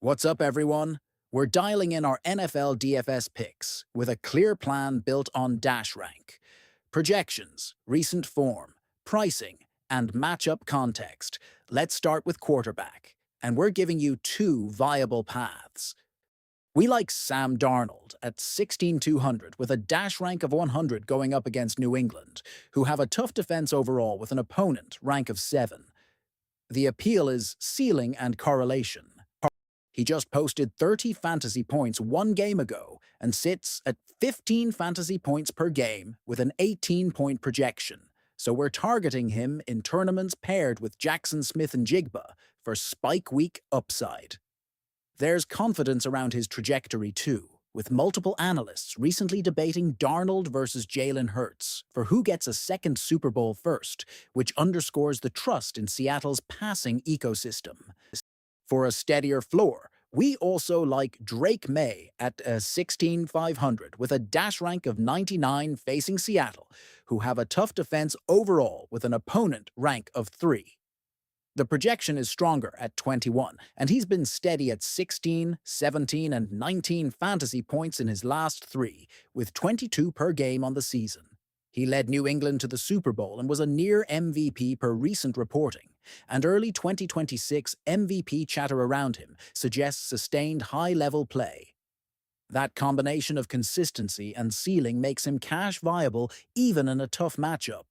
What's up, everyone? We're dialing in our NFL DFS picks with a clear plan built on dash rank, projections, recent form, pricing, and matchup context. Let's start with quarterback, and we're giving you two viable paths. We like Sam Darnold at 16,200 with a dash rank of 100 going up against New England, who have a tough defense overall with an opponent rank of 7. The appeal is ceiling and correlation. He just posted 30 fantasy points one game ago and sits at 15 fantasy points per game with an 18-point projection. So we're targeting him in tournaments paired with Jackson Smith and Jigba for spike week upside. There's confidence around his trajectory too, with multiple analysts recently debating Darnold versus Jalen Hurts for who gets a second Super Bowl first, which underscores the trust in Seattle's passing ecosystem. For a steadier floor, we also like Drake May at 16,500 with a dash rank of 99 facing Seattle, who have a tough defense overall with an opponent rank of 3. The projection is stronger at 21, and he's been steady at 16, 17, and 19 fantasy points in his last 3, with 22 per game on the season. He led New England to the Super Bowl and was a near MVP per recent reporting, and early 2026 MVP chatter around him suggests sustained high-level play. That combination of consistency and ceiling makes him cash viable even in a tough matchup.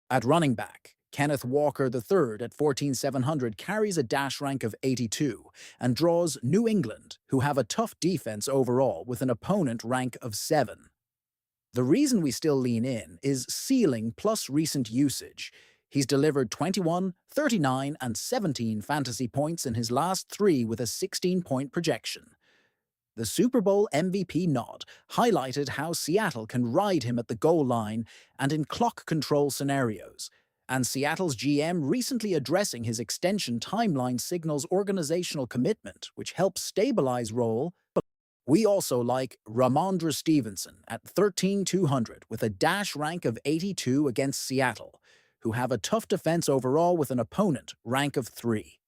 At running back, Kenneth Walker III at 14,700 carries a dash rank of 82 and draws New England, who have a tough defense overall with an opponent rank of 7. The reason we still lean in is ceiling plus recent usage. He's delivered 21, 39, and 17 fantasy points in his last 3 with a 16-point projection. The Super Bowl MVP nod highlighted how Seattle can ride him at the goal line and in clock control scenarios, and Seattle's GM recently addressing his extension timeline signals organizational commitment, which helps stabilize role. We also like Ramondre Stevenson at 13,200 with a dash rank of 82 against Seattle, who have a tough defense overall with an opponent rank of 3.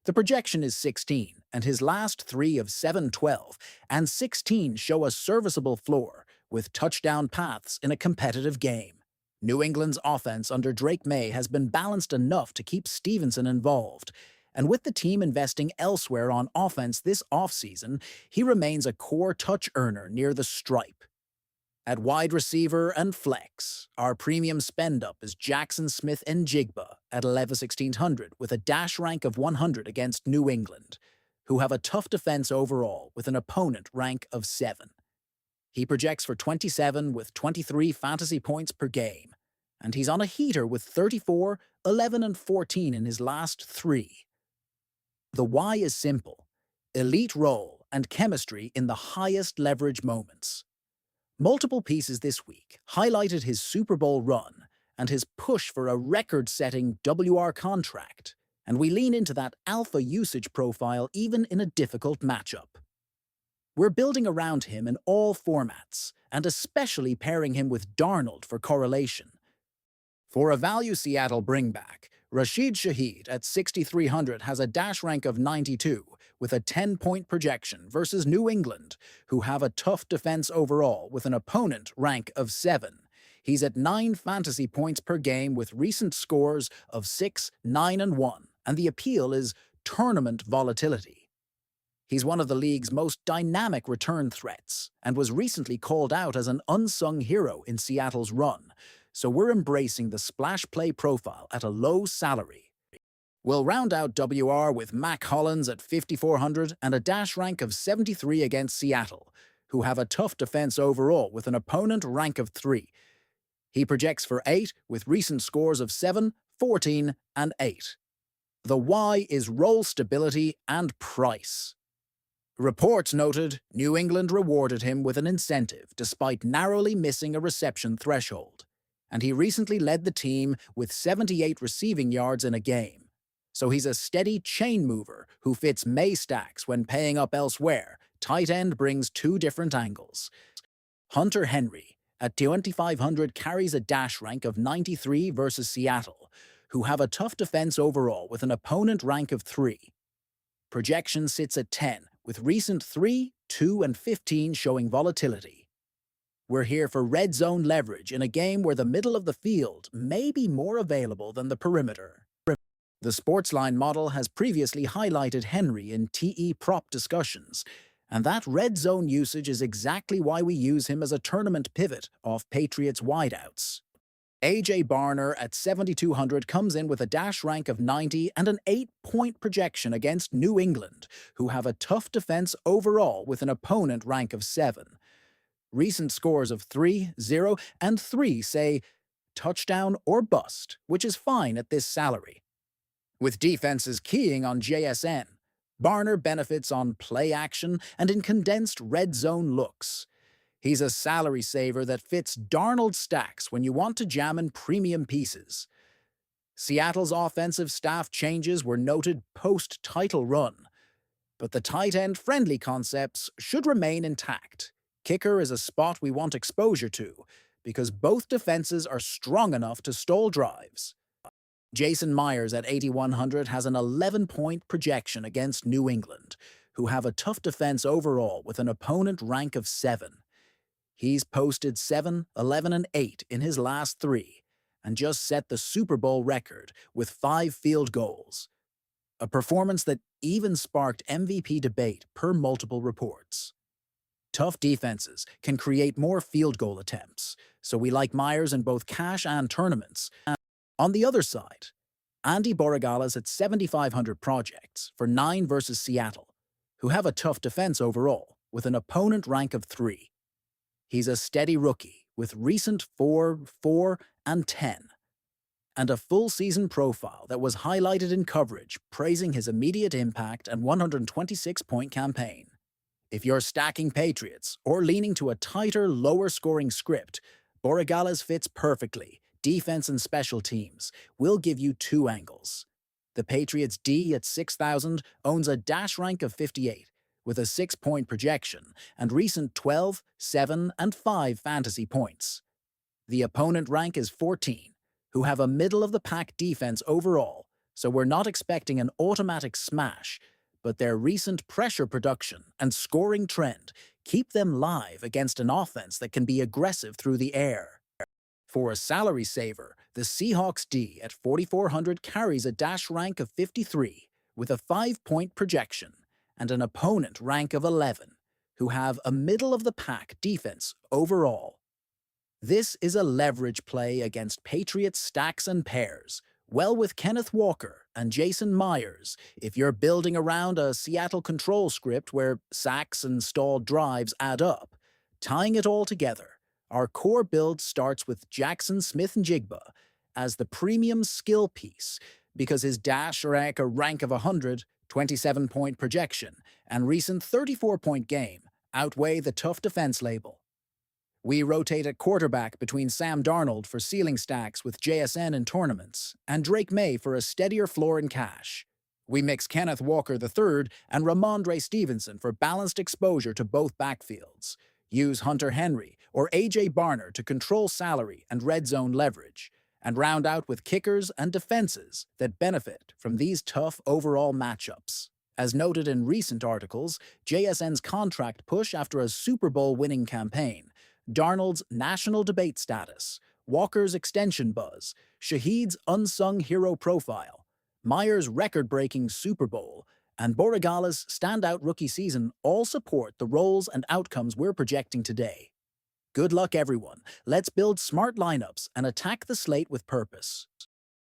The projection is 16, and his last 3 of 7, 12, and 16 show a serviceable floor with touchdown paths in a competitive game. New England's offense under Drake May has been balanced enough to keep Stevenson involved, and with the team investing elsewhere on offense this offseason, he remains a core touch earner near the stripe. At wide receiver and flex, our premium spend-up is Jackson Smith and Jigba at 11,600 with a dash rank of 100 against New England, who have a tough defense overall with an opponent rank of 7. He projects for 27 with 23 fantasy points per game, and he's on a heater with 34, 11, and 14 in his last 3. The why is simple: elite role and chemistry in the highest leverage moments. Multiple pieces this week highlighted his Super Bowl run and his push for a record-setting WR contract, and we lean into that alpha usage profile even in a difficult matchup. We're building around him in all formats, and especially pairing him with Darnold for correlation. For a value Seattle bringback, Rashid Shaheed at 6,300 has a dash rank of 92 with a 10-point projection versus New England, who have a tough defense overall with an opponent rank of 7. He's at 9 fantasy points per game with recent scores of 6, 9, and 1, and the appeal is tournament volatility. He's one of the league's most dynamic return threats and was recently called out as an unsung hero in Seattle's run, so we're embracing the splash play profile at a low salary. We'll round out WR with Mac Hollins at 5,400 and a dash rank of 73 against Seattle, who have a tough defense overall with an opponent rank of 3. He projects for 8 with recent scores of 7, 14, and 8. The why is role stability and price. Reports noted New England rewarded him with an incentive despite narrowly missing a reception threshold, and he recently led the team with 78 receiving yards in a game. So he's a steady chain mover who fits May stacks when paying up elsewhere. Tight end brings 2 different angles. Hunter Henry at 2,500 carries a dash rank of 93 versus Seattle, who have a tough defense overall with an opponent rank of 3. projection sits at 10, with recent 3, 2, and 15 showing volatility. We're here for red zone leverage in a game where the middle of the field may be more available than the perimeter. The Sportsline model has previously highlighted Henry in TE prop discussions, and that red zone usage is exactly why we use him as a tournament pivot off Patriots wideouts. AJ Barner at 7,200 comes in with a dash rank of 90 and an 8-point projection against New England, who have a tough defense overall with an opponent rank of 7. Recent scores of 3, 0, and 3 say touchdown or bust, which is fine at this salary. With defenses keying on JSN, Barner benefits on play action and in condensed red zone looks. He's a salary saver that fits Darnold stacks when you want to jam in premium pieces. Seattle's offensive staff changes were noted post-title run, but the tight end friendly concepts should remain intact. Kicker is a spot we want exposure to because both defenses are strong enough to stall drives. Jason Myers at 8,100 has an 11-point projection against New England, who have a tough defense overall with an opponent rank of 7. He's posted 7, 11, and 8 in his last 3, and just set the Super Bowl record with 5 field goals. A performance that even sparked MVP debate per multiple reports. Tough defenses can create more field goal attempts, so we like Myers in both cash and tournaments. On the other side, Andy Borregales at 7,500 projects for 9 versus Seattle, who have a tough defense overall with an opponent rank of 3. He's a steady rookie with recent 4, 4, and 10, and a full-season profile that was highlighted in coverage praising his immediate impact and 126-point campaign. If you're stacking Patriots or leaning to a tighter, lower-scoring script, Borregales fits perfectly. Defense and special teams will give you 2 angles. The Patriots' D at 6,000 owns a dash rank of 58, with a 6-point projection and recent 12, 7, and 5 fantasy points. The opponent rank is 14, who have a middle-of-the-pack defense overall, so we're not expecting an automatic smash, but their recent pressure production and scoring trend keep them live against an offense that can be aggressive through the air. For a salary saver, the Seahawks D at 4,400 carries a dash rank of 53 with a 5-point projection and an opponent rank of 11, who have a middle-of-the-pack defense overall. This is a leverage play against Patriots stacks and pairs, well with Kenneth Walker and Jason Myers if you're building around a Seattle control script where sacks and stalled drives add up. Tying it all together, our core build starts with Jackson Smith-Njigba as the premium skill piece because his dash rank a rank of 100, 27-point projection, and recent 34-point game outweigh the tough defense label. We rotate at quarterback between Sam Darnold for ceiling stacks with JSN in tournaments and Drake May for a steadier floor in cash. We mix Kenneth Walker III and Ramondre Stevenson for balanced exposure to both backfields. Use Hunter Henry or AJ Barner to control salary and red zone leverage, and round out with kickers and defenses that benefit from these tough overall matchups. As noted in recent articles, JSN's contract push after a Super Bowl winning campaign, Darnold's national debate status, Walker's extension buzz, Shaheed's unsung hero profile, Myers' record-breaking Super Bowl, and Borregales' standout rookie season all support the roles and outcomes we're projecting today. Good luck, everyone. Let's build smart lineups and attack the slate with purpose.